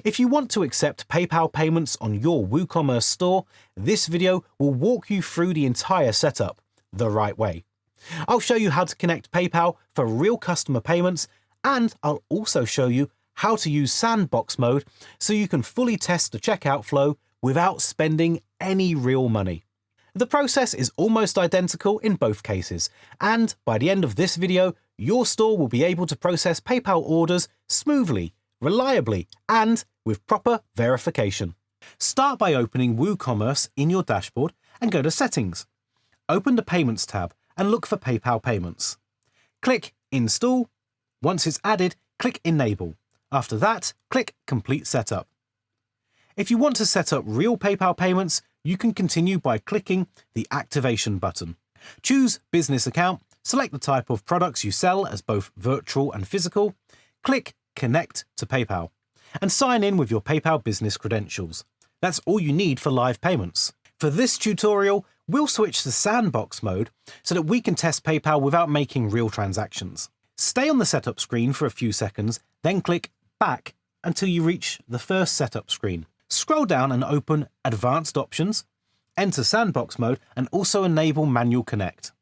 If you want to accept PayPal payments on your WooCommerce store, this video will walk you through the entire setup the right way. I'll show you how to connect PayPal for real customer payments, and I'll also show you how to use Sandbox mode so you can fully test the checkout flow without spending any real money. The process is almost identical in both cases, and by the end of this video, your store will be able to process PayPal orders smoothly, reliably, and with proper verification. Start by opening WooCommerce in your dashboard and go to Settings. Open the Payments tab and look for PayPal payments. Click Install. Once it's added, click Enable. After that, click Complete Setup. If you want to set up real PayPal payments, you can continue by clicking the Activation button. Choose Business Account, select the type of products you sell as both virtual and physical, click Connect to PayPal, and sign in with your PayPal business credentials. That's all you need for live payments. For this tutorial, we'll switch to Sandbox mode so that we can test PayPal without making real transactions. Stay on the setup screen for a few seconds, then click Back until you reach the first setup screen. Scroll down and open Advanced Options, enter Sandbox mode, and also enable Manual Connect.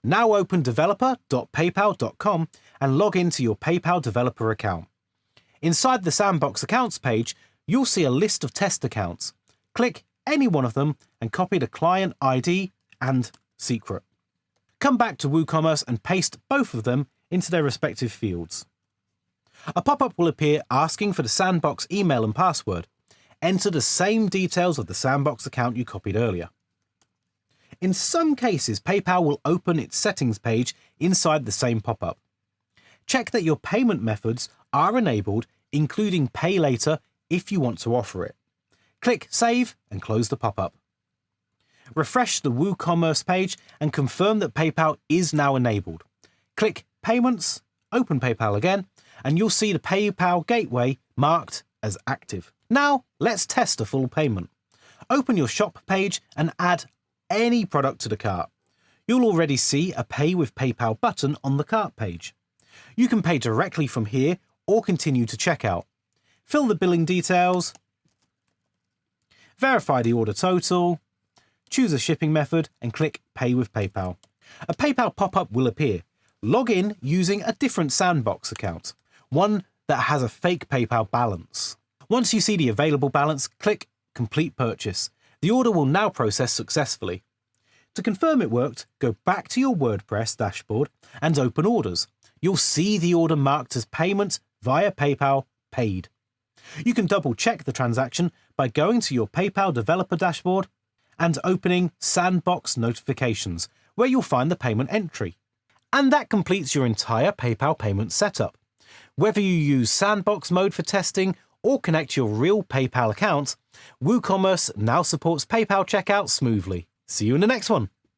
Now open developer.paypal.com and log into your PayPal developer account. Inside the Sandbox Accounts page, you'll see a list of test accounts. Click any one of them and copy the client ID and secret. Come back to WooCommerce and paste both of them into their respective fields. A pop-up will appear asking for the Sandbox email and password. Enter the same details of the Sandbox account you copied earlier. In some cases, PayPal will open its settings page inside the same pop-up. Check that your payment methods are enabled, including Pay Later if you want to offer it. Click Save and close the pop-up. Refresh the WooCommerce page and confirm that PayPal is now enabled. Click Payments, open PayPal again, and you'll see the PayPal gateway marked as active. Now, let's test a full payment. Open your shop page and add any product to the cart. You'll already see a Pay with PayPal button on the cart page. You can pay directly from here or continue to checkout. Fill the billing details, verify the order total, choose a shipping method, and click Pay with PayPal. A PayPal pop-up will appear. Log in using a different Sandbox account, one that has a fake PayPal balance. Once you see the available balance, click Complete Purchase. The order will now process successfully. To confirm it worked, go back to your WordPress dashboard and open Orders. You'll see the order marked as Payment via PayPal Paid. You can double-check the transaction by going to your PayPal developer dashboard and opening Sandbox Notifications, where you'll find the payment entry. And that completes your entire PayPal payment setup. Whether you use Sandbox mode for testing or connect your real PayPal account, WooCommerce now supports PayPal checkout smoothly. See you in the next one.